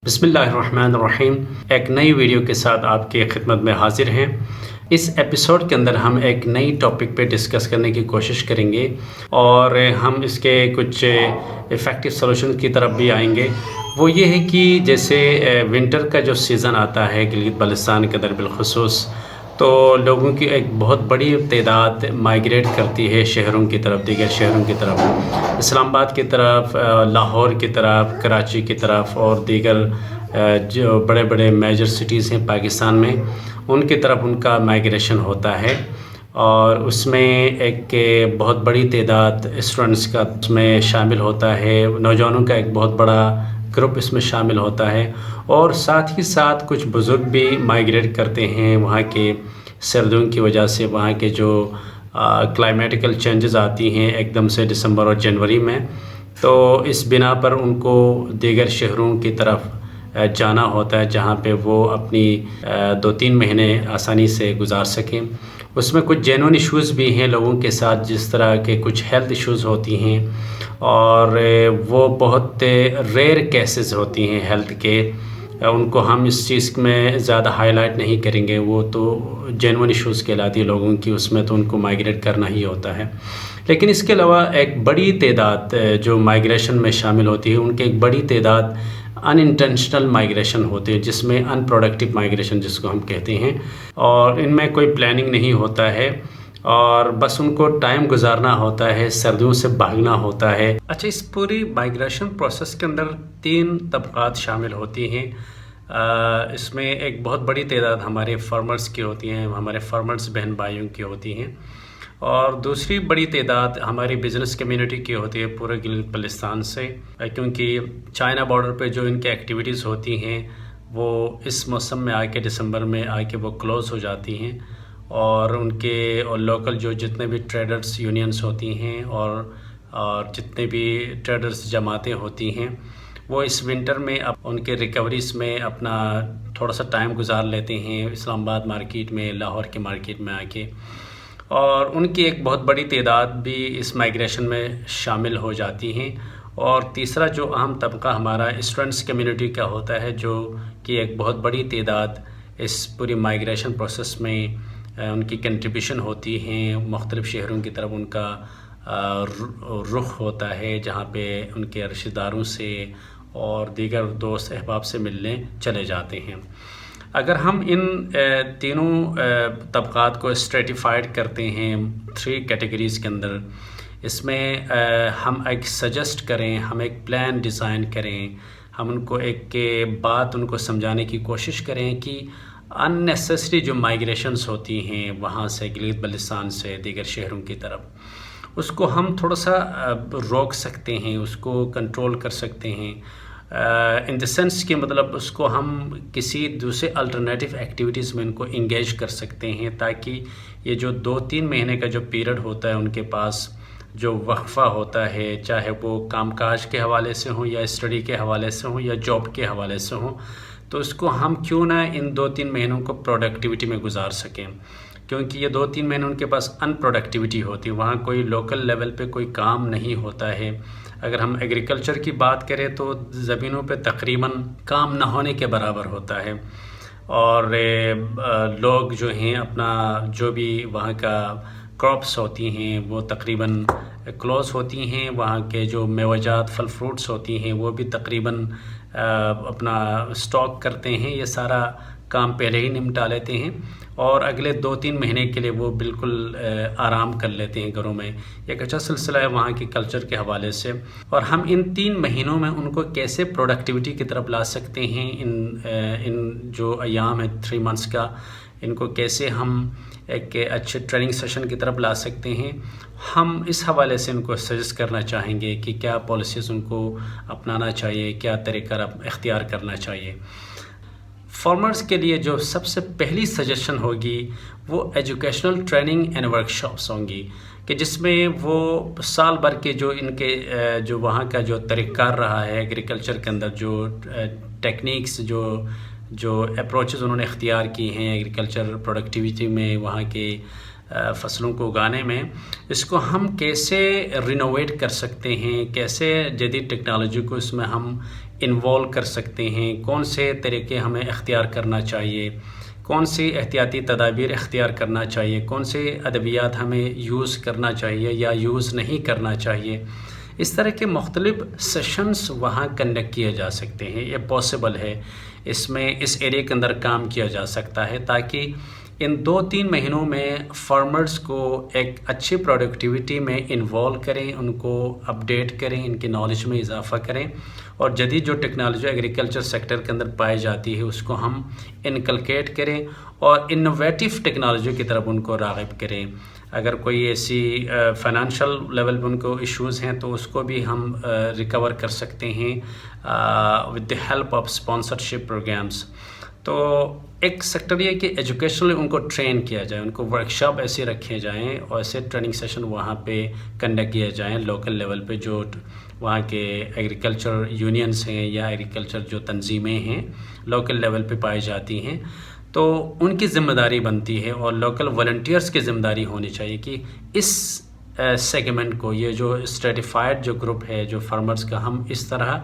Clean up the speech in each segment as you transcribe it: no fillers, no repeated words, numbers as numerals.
بسم اللہ الرحمن الرحیم۔ ایک نئی ویڈیو کے ساتھ آپ کی خدمت میں حاضر ہیں۔ اس ایپیسوڈ کے اندر ہم ایک نئی ٹاپک پہ ڈسکس کرنے کی کوشش کریں گے اور ہم اس کے کچھ ایفیکٹو سولوشن کی طرف بھی آئیں گے۔ وہ یہ ہے کہ جیسے ونٹر کا جو سیزن آتا ہے گلگت بلتستان کے اندر بالخصوص، تو لوگوں کی ایک بہت بڑی تعداد مائیگریٹ کرتی ہے شہروں کی طرف، دیگر شہروں کی طرف، اسلام آباد کی طرف، لاہور کی طرف، کراچی کی طرف اور دیگر جو بڑے بڑے میجر سٹیز ہیں پاکستان میں، ان کی طرف ان کا مائیگریشن ہوتا ہے۔ اور اس میں ایک بہت بڑی تعداد اسٹوڈنٹس کا اس میں شامل ہوتا ہے، نوجوانوں کا ایک بہت بڑا گروپ اس میں شامل ہوتا ہے، اور ساتھ ہی ساتھ کچھ بزرگ بھی مائیگریٹ کرتے ہیں وہاں کے سردیوں کی وجہ سے۔ وہاں کے جو کلائمیٹیکل چینجز آتی ہیں ایک دم سے دسمبر اور جنوری میں، تو اس بنا پر ان کو دیگر شہروں کی طرف جانا ہوتا ہے جہاں پہ وہ اپنی 2-3 مہینے آسانی سے گزار سکیں۔ اس میں کچھ جینون ایشوز بھی ہیں لوگوں کے ساتھ، جس طرح کے کچھ ہیلتھ ایشوز ہوتی ہیں، اور وہ بہت ریئر کیسز ہوتی ہیں ہیلتھ کے، ان کو ہم اس چیز میں زیادہ ہائی لائٹ نہیں کریں گے، وہ تو جینون ایشوز کہلاتی ہے لوگوں کی، اس میں تو ان کو مائیگریٹ کرنا ہی ہوتا ہے۔ لیکن اس کے علاوہ ایک بڑی تعداد جو مائیگریشن میں شامل ہوتی ہے، ان کی ایک بڑی تعداد ان انٹینشنل مائیگریشن ہوتے ہیں، جس میں ان پروڈکٹیو مائیگریشن جس کو ہم کہتے ہیں، اور ان میں کوئی پلاننگ نہیں ہوتا ہے اور بس ان کو ٹائم گزارنا ہوتا ہے، سردیوں سے بھاگنا ہوتا ہے۔ اچھا، اس پوری مائیگریشن پروسیس کے اندر 3 طبقات شامل ہوتی ہیں۔ اس میں ایک بہت بڑی تعداد ہمارے فارمرز کی ہوتی ہیں، ہمارے فارمرز بہن بھائیوں کی ہوتی ہیں، اور دوسری بڑی تعداد ہماری بزنس کمیونٹی کی ہوتی ہے پورے گلگت بلتستان سے، کیونکہ چائنا بارڈر پہ جو ان کی ایکٹیویٹیز ہوتی ہیں وہ اس موسم میں آ کے دسمبر میں آ کے وہ کلوز ہو جاتی ہیں، اور ان کے اور لوکل جو جتنے بھی ٹریڈرز یونینز ہوتی ہیں اور جتنے بھی ٹریڈرز جماعتیں ہوتی ہیں، وہ اس ونٹر میں ان کے ریکوریز میں اپنا تھوڑا سا ٹائم گزار لیتے ہیں اسلام آباد مارکیٹ میں، لاہور کے مارکیٹ میں آ کے، اور ان کی ایک بہت بڑی تعداد بھی اس مائیگریشن میں شامل ہو جاتی ہیں۔ اور تیسرا جو اہم طبقہ ہمارا اسٹوڈنٹس کمیونٹی کا ہوتا ہے، جو کہ ایک بہت بڑی تعداد اس پوری مائیگریشن پروسیس میں ان کی کنٹریبیوشن ہوتی ہیں، مختلف شہروں کی طرف ان کا رخ ہوتا ہے، جہاں پہ ان کے رشتہ داروں سے اور دیگر دوست احباب سے ملنے چلے جاتے ہیں۔ اگر ہم ان تینوں طبقات کو اسٹریٹیفائڈ کرتے ہیں 3 کیٹیگریز کے اندر، اس میں ہم ایک سجیسٹ کریں، ہم ایک پلان ڈیزائن کریں، ہم ان کو ایک بات ان کو سمجھانے کی کوشش کریں کہ ان نیسیسری جو مائیگریشنز ہوتی ہیں وہاں سے گلگت بلتستان سے دیگر شہروں کی طرف، اس کو ہم تھوڑا سا روک سکتے ہیں، اس کو کنٹرول کر سکتے ہیں، ان دا سینس کہ مطلب اس کو ہم کسی دوسرے الٹرنیٹیو ایکٹیویٹیز میں ان کو انگیج کر سکتے ہیں، تاکہ یہ جو 2-3 مہینے کا جو پیریڈ ہوتا ہے ان کے پاس جو وقفہ ہوتا ہے، چاہے وہ کام کاج کے حوالے سے ہوں یا اسٹڈی کے حوالے سے ہوں یا جاب کے حوالے سے ہوں، تو اس کو ہم کیوں نہ ان 2-3 مہینوں کو پروڈکٹیوٹی میں گزار سکیں، کیونکہ یہ 2-3 مہینے ان کے پاس ان پروڈکٹیوٹی ہوتی ہے، وہاں کوئی لوکل لیول پہ کوئی کام نہیں ہوتا ہے۔ اگر ہم ایگریکلچر کی بات کریں تو زمینوں پہ تقریباً کام نہ ہونے کے برابر ہوتا ہے، اور لوگ جو ہیں اپنا جو بھی وہاں کا کراپس ہوتی ہیں وہ تقریباً کلوز ہوتی ہیں، وہاں کے جو میوجات پھل فروٹس ہوتی ہیں وہ بھی تقریباً اپنا سٹاک کرتے ہیں، یہ سارا کام پہلے ہی نمٹا لیتے ہیں، اور اگلے 2-3 مہینے کے لیے وہ بالکل آرام کر لیتے ہیں گھروں میں۔ ایک اچھا سلسلہ ہے وہاں کی کلچر کے حوالے سے، اور ہم ان 3 مہینوں میں ان کو کیسے پروڈکٹیوٹی کی طرف لا سکتے ہیں، ان جو ایام ہے 3 منتھس کا، ان کو کیسے ہم ایک اچھے ٹریننگ سیشن کی طرف لا سکتے ہیں، ہم اس حوالے سے ان کو سجیسٹ کرنا چاہیں گے کہ کیا پالیسیز ان کو اپنانا چاہیے، کیا طریقہ اختیار کرنا چاہیے۔ فارمرز کے لیے جو سب سے پہلی سجیشن ہوگی وہ ایجوکیشنل ٹریننگ اینڈ ورکشاپس ہوں گی، کہ جس میں وہ سال بھر کے جو ان کے جو وہاں کا جو طریقہ کار رہا ہے ایگریکلچر کے اندر، جو ٹیکنیکس جو اپروچز انہوں نے اختیار کی ہیں ایگریکلچر پروڈکٹیوٹی میں، وہاں کے فصلوں کو اگانے میں، اس کو ہم کیسے رینوویٹ کر سکتے ہیں، کیسے جدید ٹیکنالوجی کو اس میں ہم انوالو کر سکتے ہیں، کون سے طریقے ہمیں اختیار کرنا چاہیے، کون سی احتیاطی تدابیر اختیار کرنا چاہیے، کون سے ادویات ہمیں یوز کرنا چاہیے یا یوز نہیں کرنا چاہیے، اس طرح کے مختلف سیشنز وہاں کنڈکٹ کیے جا سکتے ہیں. یہ پاسبل ہے، اس میں اس ایریا کے اندر کام کیا جا سکتا ہے تاکہ ان 2-3 مہینوں میں فارمرز کو ایک اچھی پروڈکٹیوٹی میں انوالو کریں، ان کو اپڈیٹ کریں، ان کی نالج میں اضافہ کریں، اور جدید جو ٹیکنالوجی ایگریکلچر سیکٹر کے اندر پائی جاتی ہے اس کو ہم انکلکیٹ کریں اور انوویٹیو ٹیکنالوجی کی طرف ان کو راغب کریں. اگر کوئی ایسی فائنانشل لیول پہ ان کو ایشوز ہیں تو اس کو بھی ہم ریکور کر سکتے ہیں with the help of sponsorship programs. تو ایک سیکٹر یہ کہ ایجوکیشنلی ان کو ٹرین کیا جائے، ان کو ورکشاپ ایسے رکھے جائیں اور ایسے ٹریننگ سیشن وہاں پہ کنڈکٹ کیے جائیں لوکل لیول پہ، جو وہاں کے ایگریکلچر یونینس ہیں یا ایگریکلچر جو تنظیمیں ہیں لوکل لیول پہ پائی جاتی ہیں، تو ان کی ذمہ داری بنتی ہے اور لوکل والنٹیئرس کی ذمہ داری ہونی چاہیے کہ اس سیگمنٹ کو، یہ جو اسٹریٹیفائڈ جو گروپ ہے جو فارمرز کا، ہم اس طرح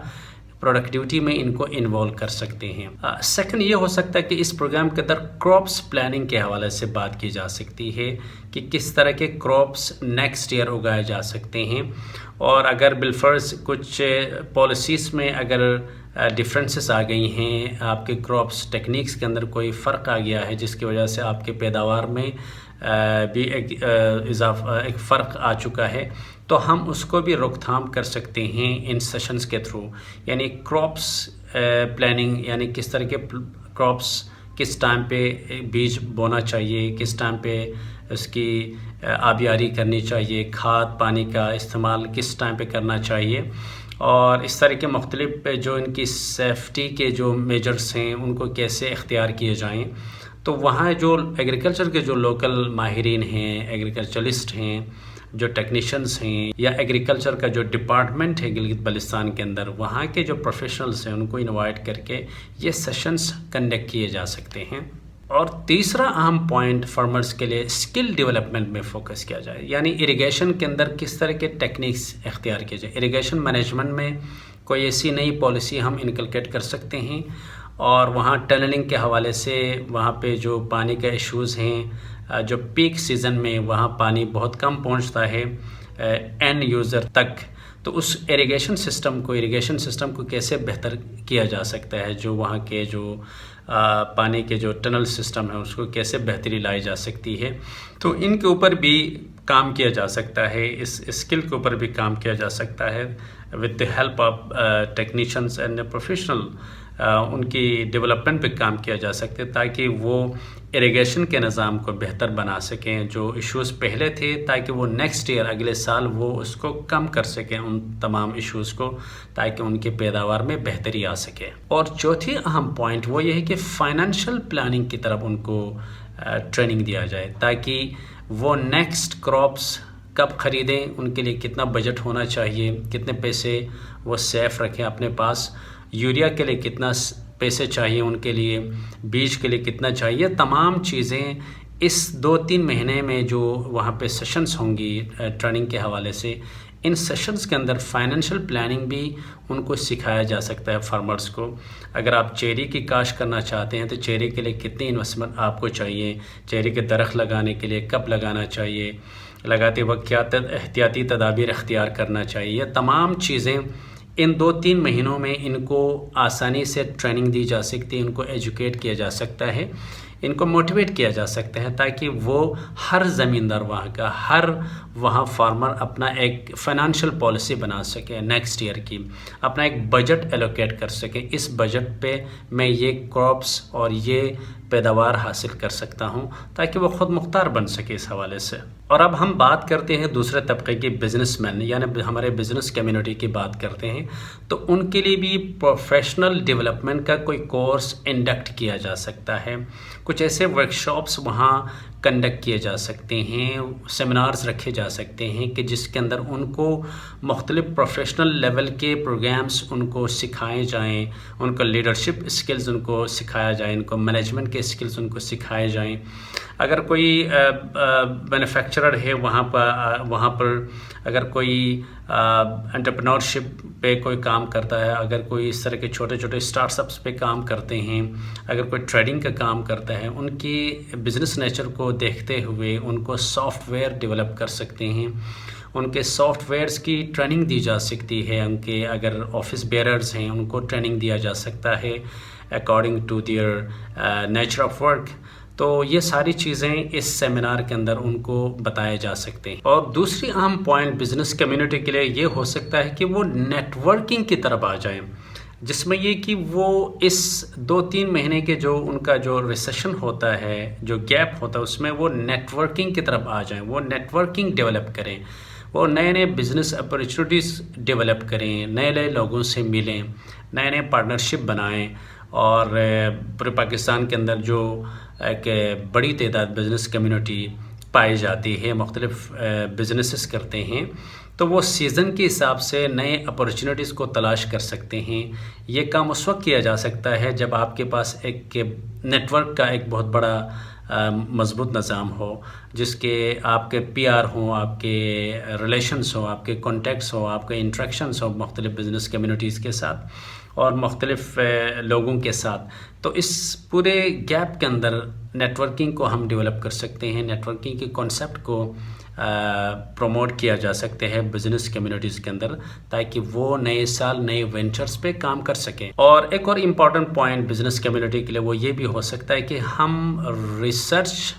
پروڈکٹیوٹی میں ان کو انوالو کر سکتے ہیں. سیکنڈ یہ ہو سکتا ہے کہ اس پروگرام کے اندر کراپس پلاننگ کے حوالے سے بات کی جا سکتی ہے کہ کس طرح کے کراپس نیکسٹ ایئر اگائے جا سکتے ہیں، اور اگر بالفرض کچھ پالیسیز میں اگر ڈفرینسز آ گئی ہیں، آپ کے کراپس ٹیکنیکس کے اندر کوئی فرق آ گیا ہے جس کی وجہ سے آپ کے پیداوار میں بھی ایک فرق آ چکا ہے، تو ہم اس کو بھی روک تھام کر سکتے ہیں ان سیشنز کے تھرو. یعنی کراپس پلاننگ، یعنی کس طرح کے کراپس کس ٹائم پہ بیج بونا چاہیے، کس ٹائم پہ اس کی آبیاری کرنی چاہیے، کھاد پانی کا استعمال کس ٹائم پہ کرنا چاہیے، اور اس طرح کے مختلف جو ان کی سیفٹی کے جو میجرز ہیں ان کو کیسے اختیار کیے جائیں. تو وہاں جو ایگریکلچر کے جو لوکل ماہرین ہیں، ایگریکلچرسٹ ہیں، جو ٹیکنیشینز ہیں، یا ایگریکلچر کا جو ڈپارٹمنٹ ہے گلگت بلتستان کے اندر، وہاں کے جو پروفیشنلز ہیں ان کو انوائٹ کر کے یہ سیشنز کنڈکٹ کیے جا سکتے ہیں. اور تیسرا اہم پوائنٹ فارمرز کے لیے اسکل ڈیولپمنٹ میں فوکس کیا جائے، یعنی اریگیشن کے اندر کس طرح کے ٹیکنیکس اختیار کیے جائے. اریگیشن مینجمنٹ میں کوئی ایسی نئی پالیسی ہم انکلکیٹ کر سکتے ہیں، اور وہاں ٹنلنگ کے حوالے سے وہاں پہ جو پانی کا ایشوز ہیں، جو پیک سیزن میں وہاں پانی بہت کم پہنچتا ہے اینڈ یوزر تک، تو اس اریگیشن سسٹم کو کیسے بہتر کیا جا سکتا ہے، جو وہاں کے جو پانی کے جو ٹنل سسٹم ہے اس کو کیسے بہتری لائی جا سکتی ہے. تو ان کے اوپر بھی کام کیا جا سکتا ہے، اس اسکل کے اوپر بھی کام کیا جا سکتا ہے with the help of technicians and professional. ان کی ڈیولپمنٹ پہ کام کیا جا سکتے تاکہ وہ اریگیشن کے نظام کو بہتر بنا سکیں، جو ایشوز پہلے تھے تاکہ وہ نیکسٹ ایئر اگلے سال وہ اس کو کم کر سکیں ان تمام ایشوز کو، تاکہ ان کے پیداوار میں بہتری آ سکے. اور چوتھی اہم پوائنٹ وہ یہ ہے کہ فائنینشیل پلاننگ کی طرف ان کو ٹریننگ دیا جائے تاکہ وہ نیکسٹ کراپس کب خریدیں، ان کے لیے کتنا بجٹ ہونا چاہیے، کتنے پیسے وہ سیف رکھیں اپنے پاس، یوریا کے لیے کتنا پیسے چاہیے ان کے لیے، بیج کے لیے کتنا چاہیے. تمام چیزیں اس 2-3 مہینے میں جو وہاں پہ سیشنز ہوں گی ٹریننگ کے حوالے سے، ان سیشنز کے اندر فائنینشیل پلاننگ بھی ان کو سکھایا جا سکتا ہے فارمرز کو. اگر آپ چیری کی کاشت کرنا چاہتے ہیں تو چیری کے لیے کتنی انویسٹمنٹ آپ کو چاہیے، چیری کے درخت لگانے کے لیے کب لگانا چاہیے، لگاتے وقت کیا احتیاطی تدابیر اختیار کرنا چاہیے. تمام چیزیں ان 2-3 مہینوں میں ان کو آسانی سے ٹریننگ دی جا سکتی ہے، ان کو ایجوکیٹ کیا جا سکتا ہے، ان کو موٹیویٹ کیا جا سکتا ہے تاکہ وہ ہر زمیندار وہاں کا، ہر وہاں فارمر اپنا ایک فائنانشیل پالیسی بنا سکے، نیکسٹ ایئر کی اپنا ایک بجٹ ایلوکیٹ کر سکے. اس بجٹ پہ میں یہ کراپس اور یہ پیداوار حاصل کر سکتا ہوں، تاکہ وہ خود مختار بن سکے اس حوالے سے. اور اب ہم بات کرتے ہیں دوسرے طبقے کی بزنس مین، یعنی ہمارے بزنس کمیونٹی کی بات کرتے ہیں، تو ان کے لیے بھی پروفیشنل ڈیولپمنٹ کا کوئی کورس انڈکٹ کیا جا سکتا ہے. کچھ ایسے ورکشاپس وہاں کنڈکٹ کیے جا سکتے ہیں، سیمینارز رکھے جا سکتے ہیں کہ جس کے اندر ان کو مختلف پروفیشنل لیول کے پروگرامز ان کو سکھائے جائیں، ان کو لیڈرشپ اسکلز ان کو سکھایا جائے، ان کو مینجمنٹ کے اسکلز ان کو سکھائے جائیں. اگر کوئی مینوفیکچرر ہے وہاں پر اگر کوئی انٹرپرنورشپ پہ کوئی کام کرتا ہے، اگر کوئی اس طرح کے چھوٹے چھوٹے اسٹارٹ اپس پہ کام کرتے ہیں، اگر کوئی ٹریڈنگ کا کام کرتا ہے، ان کی بزنس نیچر کو دیکھتے ہوئے ان کو سافٹ ویئر ڈیولپ کر سکتے ہیں، ان کے سافٹ ویئرز کی ٹریننگ دی جا سکتی ہے، ان کے اگر آفس بیئررز ہیں ان کو ٹریننگ دیا جا سکتا ہے according to their nature of work. تو یہ ساری چیزیں اس سیمینار کے اندر ان کو بتائے جا سکتے ہیں. اور دوسری اہم پوائنٹ بزنس کمیونٹی کے لیے یہ ہو سکتا ہے کہ وہ نیٹ ورکنگ کی طرف آ جائیں، جس میں یہ کہ وہ اس 2-3 مہینے کے جو ان کا جو ریسیشن ہوتا ہے، جو گیپ ہوتا ہے، اس میں وہ نیٹ ورکنگ کی طرف آ جائیں، وہ نیٹ ورکنگ ڈیولپ کریں، وہ نئے نئے بزنس اپرچونیٹیز ڈیولپ کریں، نئے نئے لوگوں سے ملیں، نئے نئے پارٹنرشپ بنائیں. اور پورے پاکستان کے اندر جو ایک بڑی تعداد بزنس کمیونٹی پائی جاتی ہے، مختلف بزنسز کرتے ہیں، تو وہ سیزن کے حساب سے نئے اپرچونیٹیز کو تلاش کر سکتے ہیں. یہ کام اس وقت کیا جا سکتا ہے جب آپ کے پاس ایک نیٹ ورک کا ایک بہت بڑا مضبوط نظام ہو، جس کے آپ کے پی آر ہوں، آپ کے ریلیشنز ہوں، آپ کے کانٹیکٹس ہوں، آپ کے انٹریکشنز ہوں مختلف بزنس کمیونٹیز کے ساتھ اور مختلف لوگوں کے ساتھ. تو اس پورے گیپ کے اندر نیٹ ورکنگ کو ہم ڈیولپ کر سکتے ہیں، نیٹ ورکنگ کے کانسیپٹ کو پروموٹ کیا جا سکتے ہیں بزنس کمیونٹیز کے اندر، تاکہ وہ نئے سال نئے وینچرز پہ کام کر سکیں. اور ایک اور امپورٹنٹ پوائنٹ بزنس کمیونٹی کے لیے وہ یہ بھی ہو سکتا ہے کہ ہم ریسرچ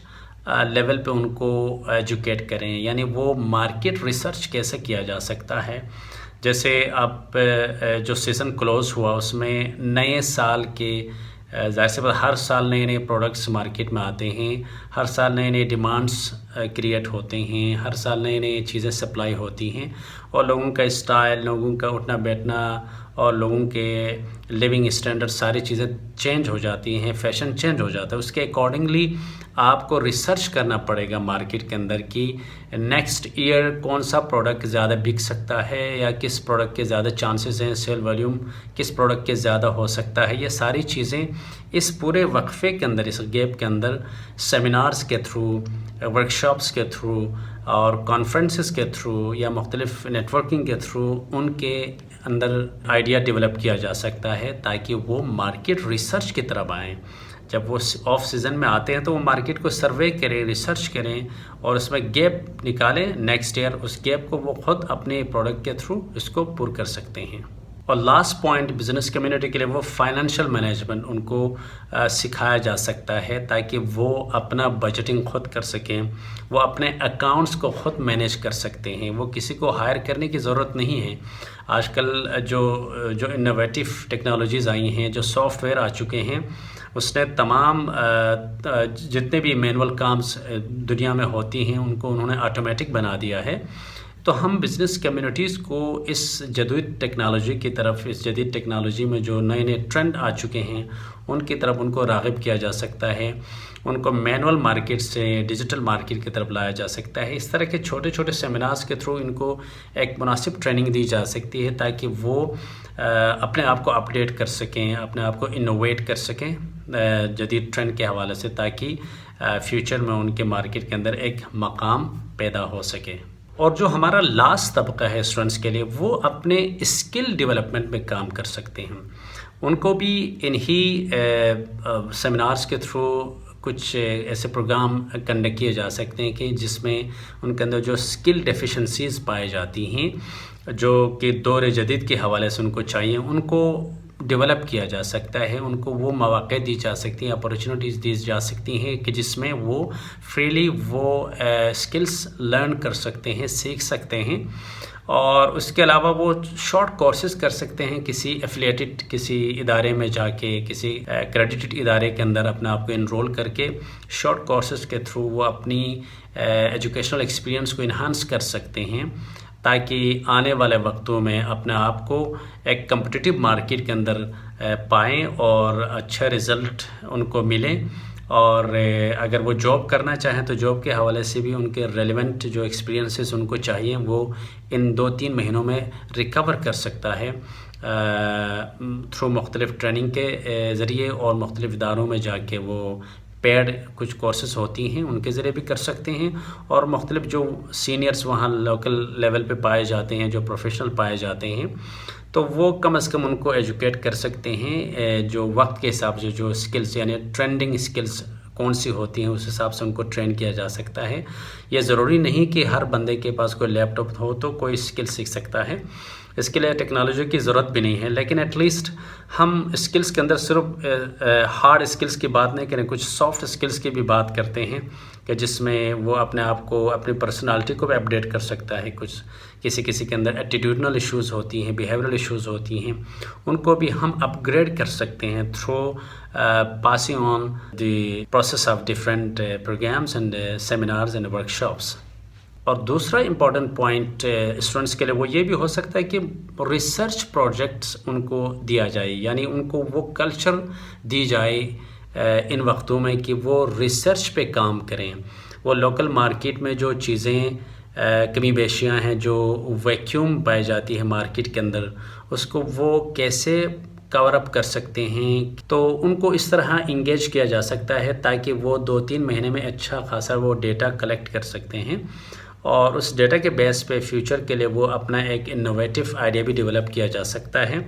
لیول پہ ان کو ایجوکیٹ کریں، یعنی وہ مارکیٹ ریسرچ کیسے کیا جا سکتا ہے. جیسے اب جو سیزن کلوز ہوا اس میں نئے سال کے ظاہر سی بات ہر سال نئے نئے پروڈکٹس مارکیٹ میں آتے ہیں، ہر سال نئے نئے ڈیمانڈس کریٹ ہوتے ہیں، ہر سال نئے نئے چیزیں سپلائی ہوتی ہیں، اور لوگوں کا اسٹائل، لوگوں کا اٹھنا بیٹھنا اور لوگوں کے لیونگ اسٹینڈرڈ ساری چیزیں چینج ہو جاتی ہیں، فیشن چینج ہو جاتا ہے. اس کے اکارڈنگلی آپ کو ریسرچ کرنا پڑے گا مارکیٹ کے اندر کہ نیکسٹ ایئر کون سا پروڈکٹ زیادہ بک سکتا ہے، یا کس پروڈکٹ کے زیادہ چانسز ہیں، سیل والیوم کس پروڈکٹ کے زیادہ ہو سکتا ہے. یہ ساری چیزیں اس پورے وقفے کے اندر، اس گیپ کے اندر سیمینارز کے تھرو، ورکشاپس کے تھرو اور کانفرنسز کے تھرو یا مختلف نیٹ ورکنگ کے تھرو ان کے اندر آئیڈیا ڈیولپ کیا جا سکتا ہے، تاکہ وہ مارکیٹ ریسرچ کی طرف آئیں. جب وہ آف سیزن میں آتے ہیں تو وہ مارکیٹ کو سروے کریں، ریسرچ کریں اور اس میں گیپ نکالیں نیکسٹ ایئر. اس گیپ کو وہ خود اپنے پروڈکٹ کے تھرو اس کو پور کر سکتے ہیں. اور لاسٹ پوائنٹ بزنس کمیونٹی کے لیے وہ فائنینشیل مینجمنٹ ان کو سکھایا جا سکتا ہے، تاکہ وہ اپنا بجٹنگ خود کر سکیں، وہ اپنے اکاؤنٹس کو خود مینیج کر سکتے ہیں. وہ کسی کو ہائر کرنے کی ضرورت نہیں ہے. آج کل جو انوویٹیو ٹیکنالوجیز آئی ہیں، جو سافٹ ویئر آ چکے ہیں، اس نے تمام جتنے بھی مینول کامز دنیا میں ہوتی ہیں ان کو انہوں نے آٹومیٹک بنا دیا ہے. تو ہم بزنس کمیونٹیز کو اس جدید ٹیکنالوجی کی طرف، اس جدید ٹیکنالوجی میں جو نئے نئے ٹرینڈ آ چکے ہیں ان کی طرف ان کو راغب کیا جا سکتا ہے، ان کو مینول مارکیٹ سے ڈیجیٹل مارکیٹ کی طرف لایا جا سکتا ہے. اس طرح کے چھوٹے چھوٹے سیمینارز کے تھرو ان کو ایک مناسب ٹریننگ دی جا سکتی ہے، تاکہ وہ اپنے آپ کو اپڈیٹ کر سکیں، اپنے آپ کو انوویٹ کر سکیں جدید ٹرینڈ کے حوالے سے، تاکہ فیوچر میں ان کے مارکیٹ کے اندر ایک مقام پیدا ہو سکے. اور جو ہمارا لاسٹ طبقہ ہے اسٹوڈنٹس کے لیے، وہ اپنے اسکل ڈیولپمنٹ میں کام کر سکتے ہیں. ان کو بھی انہی سیمینارز کے تھرو کچھ ایسے پروگرام کنڈکٹ کیے جا سکتے ہیں کہ جس میں ان کے اندر جو اسکل ڈیفیشنسیز پائی جاتی ہیں، جو کہ دور جدید کے حوالے سے ان کو چاہیے، ان کو ڈیولپ کیا جا سکتا ہے. ان کو وہ مواقع دی جا سکتی ہیں، اپارچونیٹیز دی جا سکتی ہیں کہ جس میں وہ فریلی وہ اسکلس لرن کر سکتے ہیں، سیکھ سکتے ہیں. اور اس کے علاوہ وہ شارٹ کورسز کر سکتے ہیں کسی ایفیلیٹڈ کسی ادارے میں جا کے، کسی کریڈیٹڈ ادارے کے اندر اپنے آپ کو انرول کر کے شارٹ کورسز کے تھرو وہ اپنی ایجوکیشنل ایکسپیرینس کو انہانس کر سکتے ہیں، تاکہ آنے والے وقتوں میں اپنے آپ کو ایک کمپٹیٹیو مارکیٹ کے اندر پائیں اور اچھا رزلٹ ان کو ملے. اور اگر وہ جاب کرنا چاہیں تو جاب کے حوالے سے بھی ان کے ریلیونٹ جو ایکسپیرینسز ان کو چاہیے وہ ان 2-3 مہینوں میں ریکور کر سکتا ہے تھرو مختلف ٹریننگ کے ذریعے اور مختلف اداروں میں جا کے وہ پیڈ کچھ کورسز ہوتی ہیں ان کے ذریعے بھی کر سکتے ہیں، اور مختلف جو سینئرز وہاں لوکل لیول پہ پائے جاتے ہیں، جو پروفیشنل پائے جاتے ہیں، تو وہ کم از کم ان کو ایجوکیٹ کر سکتے ہیں جو وقت کے حساب سے جو اسکلز یعنی ٹرینڈنگ اسکلز کون سی ہوتی ہیں اس حساب سے ان کو ٹرین کیا جا سکتا ہے۔ یہ ضروری نہیں کہ ہر بندے کے پاس کوئی لیپ ٹاپ ہو تو کوئی اسکل سیکھ سکتا ہے، اس کے لیے ٹیکنالوجی کی ضرورت بھی نہیں ہے، لیکن ایٹ لیسٹ ہم اسکلز کے اندر صرف ہارڈ اسکلز کی بات نہیں کریں، کچھ سافٹ اسکلز کی بھی بات کرتے ہیں کہ جس میں وہ اپنے آپ کو اپنی پرسنالٹی کو بھی اپڈیٹ کر سکتا ہے۔ کچھ کسی کے اندر ایٹیٹیوڈنل ایشوز ہوتی ہیں، بیہیورل ایشوز ہوتی ہیں، ان کو بھی ہم اپ گریڈ کر سکتے ہیں through passing on the process of different programs and seminars and workshops. اور دوسرا امپورٹنٹ پوائنٹ اسٹوڈنٹس کے لیے وہ یہ بھی ہو سکتا ہے کہ ریسرچ پروجیکٹس ان کو دیا جائے، یعنی ان کو وہ کلچر دی جائے ان وقتوں میں کہ وہ ریسرچ پہ کام کریں، وہ لوکل مارکیٹ میں جو چیزیں کمی بیشیاں ہیں، جو ویکیوم پائی جاتی ہے مارکیٹ کے اندر، اس کو وہ کیسے کور اپ کر سکتے ہیں، تو ان کو اس طرح انگیج کیا جا سکتا ہے تاکہ وہ 2-3 مہینے میں اچھا خاصا وہ ڈیٹا کلیکٹ کر سکتے ہیں، اور اس ڈیٹا کے بیس پہ فیوچر کے لیے وہ اپنا ایک انوویٹو آئیڈیا بھی ڈیولپ کیا جا سکتا ہے۔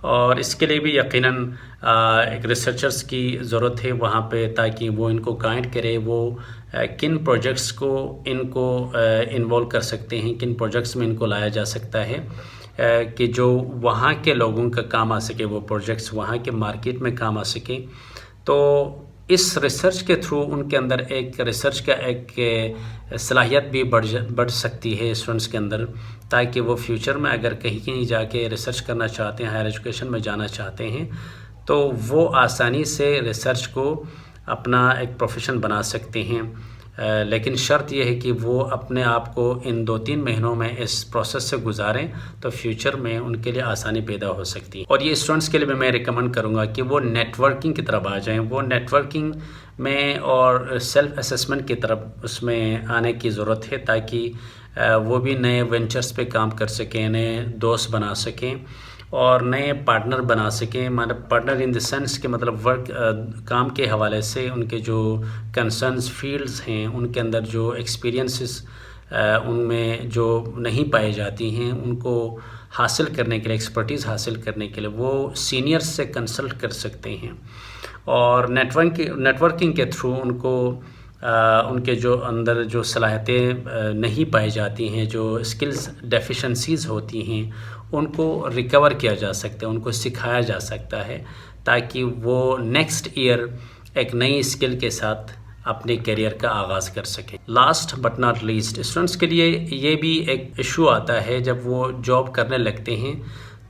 اور اس کے لیے بھی یقیناً ایک ریسرچرز کی ضرورت ہے وہاں پہ، تاکہ وہ ان کو گائیڈ کرے، وہ کن پروجیکٹس کو ان کو انوالو کر سکتے ہیں، کن پروجیکٹس میں ان کو لایا جا سکتا ہے کہ جو وہاں کے لوگوں کا کام آ سکے، وہ پروجیکٹس وہاں کے مارکیٹ میں کام آ سکے۔ تو اس ریسرچ کے تھرو ان کے اندر ایک ریسرچ کا ایک صلاحیت بھی بڑھ سکتی ہے اسٹوڈنٹس کے اندر، تاکہ وہ فیوچر میں اگر کہیں جا کے ریسرچ کرنا چاہتے ہیں، ہائر ایجوکیشن میں جانا چاہتے ہیں، تو وہ آسانی سے ریسرچ کو اپنا ایک پروفیشن بنا سکتے ہیں۔ لیکن شرط یہ ہے کہ وہ اپنے آپ کو ان 2-3 مہینوں میں اس پروسیس سے گزاریں تو فیوچر میں ان کے لیے آسانی پیدا ہو سکتی ہے۔ اور یہ اسٹوڈنٹس کے لیے بھی میں ریکمنڈ کروں گا کہ وہ نیٹ ورکنگ کی طرف آ جائیں، وہ نیٹ ورکنگ میں اور سیلف اسیسمنٹ کی طرف اس میں آنے کی ضرورت ہے، تاکہ وہ بھی نئے وینچرز پہ کام کر سکیں، نئے دوست بنا سکیں اور نئے پارٹنر بنا سکیں۔ مطلب پارٹنر ان دی سینس کہ مطلب ورک کام کے حوالے سے ان کے جو کنسرنز فیلڈز ہیں، ان کے اندر جو ایکسپیرینسز ان میں جو نہیں پائی جاتی ہیں، ان کو حاصل کرنے کے لیے، ایکسپرٹیز حاصل کرنے کے لیے وہ سینئرز سے کنسلٹ کر سکتے ہیں، اور نیٹ ورکنگ کے تھرو ان کو ان کے جو اندر جو صلاحیتیں نہیں پائی جاتی ہیں، جو اسکلز ڈیفیشنسیز ہوتی ہیں، ان کو ریکور کیا جا سکتا ہے، ان کو سکھایا جا سکتا ہے، تاکہ وہ نیکسٹ ایئر ایک نئی اسکل کے ساتھ اپنے کیریئر کا آغاز کر سکیں۔ Last but not least, students کے لیے یہ بھی ایک ایشو آتا ہے جب وہ جاب کرنے لگتے ہیں،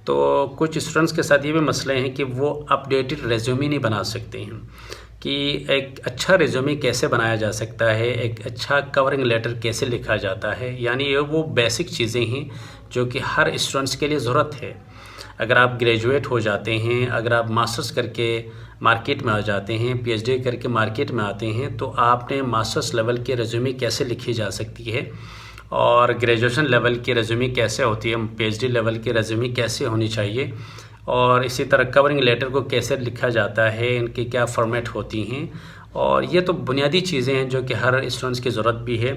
تو کچھ اسٹوڈنٹس کے ساتھ یہ بھی مسئلے ہیں کہ وہ اپ ڈیٹڈ ریزیومے نہیں بنا سکتے ہیں، کہ ایک اچھا ریزیومے کیسے بنایا جا سکتا ہے، ایک اچھا کورنگ لیٹر کیسے لکھا جاتا ہے، یعنی یہ وہ بیسک چیزیں ہیں جو کہ ہر اسٹوڈنٹس کے لیے ضرورت ہے۔ اگر آپ گریجویٹ ہو جاتے ہیں، اگر آپ ماسٹرز کر کے مارکیٹ میں آ جاتے ہیں، پی ایچ ڈی کر کے مارکیٹ میں آتے ہیں، تو آپ نے ماسٹرز لیول کے ریزیومے کیسے لکھی جا سکتی ہے، اور گریجویشن لیول کی ریزیومے کیسے ہوتی ہے، پی ایچ ڈی لیول کی ریزیومے کیسے ہونی چاہیے، اور اسی طرح کورنگ لیٹر کو کیسے لکھا جاتا ہے، ان کی کیا فارمیٹ ہوتی ہیں، اور یہ تو بنیادی چیزیں ہیں جو کہ ہر اسٹوڈنٹس کی ضرورت بھی ہے،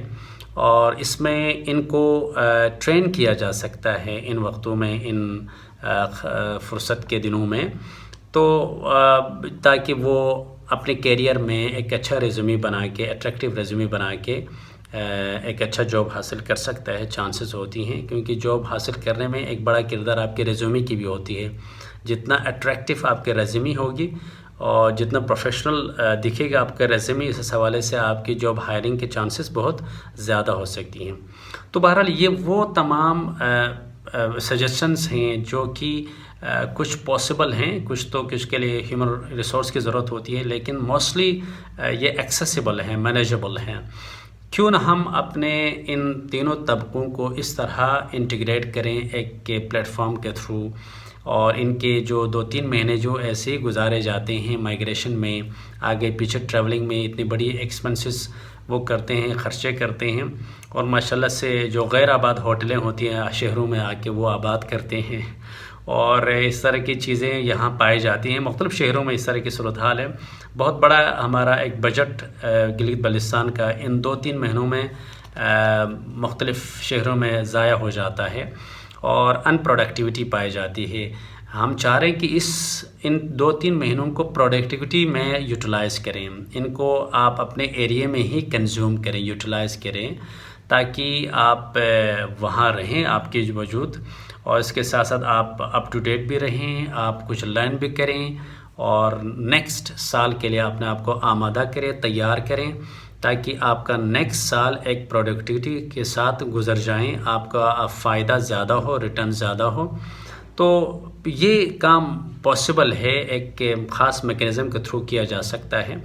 اور اس میں ان کو ٹرین کیا جا سکتا ہے ان وقتوں میں، ان فرصت کے دنوں میں، تو تاکہ وہ اپنے کیریئر میں ایک اچھا ریزیومے بنا کے، اٹریکٹیو ریزیومے بنا کے ایک اچھا جاب حاصل کر سکتا ہے۔ چانسز ہوتی ہیں، کیونکہ جاب حاصل کرنے میں ایک بڑا کردار آپ کے ریزیومے کی بھی ہوتی ہے۔ جتنا اٹریکٹیو آپ کے ریزیومے ہوگی اور جتنا پروفیشنل دکھے گا آپ کا ریزیومے، اس حوالے سے آپ کی جاب ہائرنگ کے چانسز بہت زیادہ ہو سکتی ہیں۔ تو بہرحال یہ وہ تمام سجیشنز ہیں جو کہ کچھ پاسبل ہیں، کچھ کے لیے ہیومن ریسورس کی ضرورت ہوتی ہے، لیکن موسٹلی یہ ایکسیسیبل ہیں، مینیجبل ہیں۔ کیوں نہ ہم اپنے ان تینوں طبقوں کو اس طرح انٹیگریٹ کریں ایک پلیٹ فارم کے تھرو، اور ان کے جو 2-3 مہینے جو ایسے ہی گزارے جاتے ہیں مائگریشن میں، آگے پیچھے ٹریولنگ میں اتنی بڑی ایکسپنسز وہ کرتے ہیں، خرچے کرتے ہیں، اور ماشاءاللہ سے جو غیر آباد ہوٹلیں ہوتی ہیں شہروں میں آ کے وہ آباد کرتے ہیں، اور اس طرح کی چیزیں یہاں پائی جاتی ہیں. مختلف شہروں میں اس طرح کی صورتحال ہے. بہت بڑا ہمارا ایک بجٹ گلگت بلتستان کا ان 2-3 مہینوں میں مختلف شہروں میں ضائع ہو جاتا ہے اور ان پروڈکٹیوٹی پائی جاتی ہے. ہم چاہ رہے ہیں کہ ان 2-3 مہینوں کو پروڈکٹیوٹی میں یوٹیلائز کریں. ان کو آپ اپنے ایریے میں ہی کنزیوم کریں, یوٹیلائز کریں, تاکہ آپ وہاں رہیں, آپ کی وجود, اور اس کے ساتھ ساتھ آپ اپ ٹو ڈیٹ بھی رہیں, آپ کچھ لرن بھی کریں اور نیکسٹ سال کے لیے اپنے آپ کو آمادہ کریں, تیار کریں, تاکہ آپ کا نیکسٹ سال ایک پروڈکٹیوٹی کے ساتھ گزر جائیں, آپ کا فائدہ زیادہ ہو, ریٹرن زیادہ ہو. تو یہ کام پاسبل ہے, ایک خاص میکینزم کے تھرو کیا جا سکتا ہے.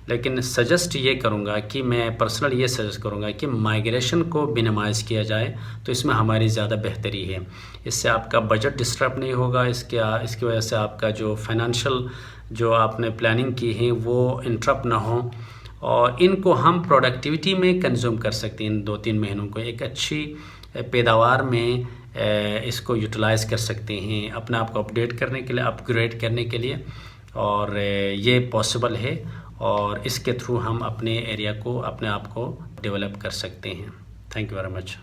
لیکن سجیسٹ یہ کروں گا کہ میں پرسنل یہ سجیسٹ کروں گا کہ مائگریشن کو مینیمائز کیا جائے, تو اس میں ہماری زیادہ بہتری ہے. اس سے آپ کا بجٹ ڈسٹرب نہیں ہوگا, اس کی وجہ سے آپ کا جو فائنانشیل جو آپ نے پلاننگ کی ہے وہ انٹرپٹ نہ ہوں, اور ان کو ہم پروڈکٹیوٹی میں کنزیوم کر سکتے ہیں. ان 2-3 مہینوں کو ایک اچھی پیداوار میں اس کو یوٹیلائز کر سکتے ہیں, اپنے آپ کو اپڈیٹ کرنے کے لیے, اپ گریڈ کرنے کے لیے, اور یہ پاسبل ہے. اور اس کے تھرو ہم اپنے ایریا کو, اپنے آپ کو ڈیولپ کر سکتے ہیں. Thank you very much.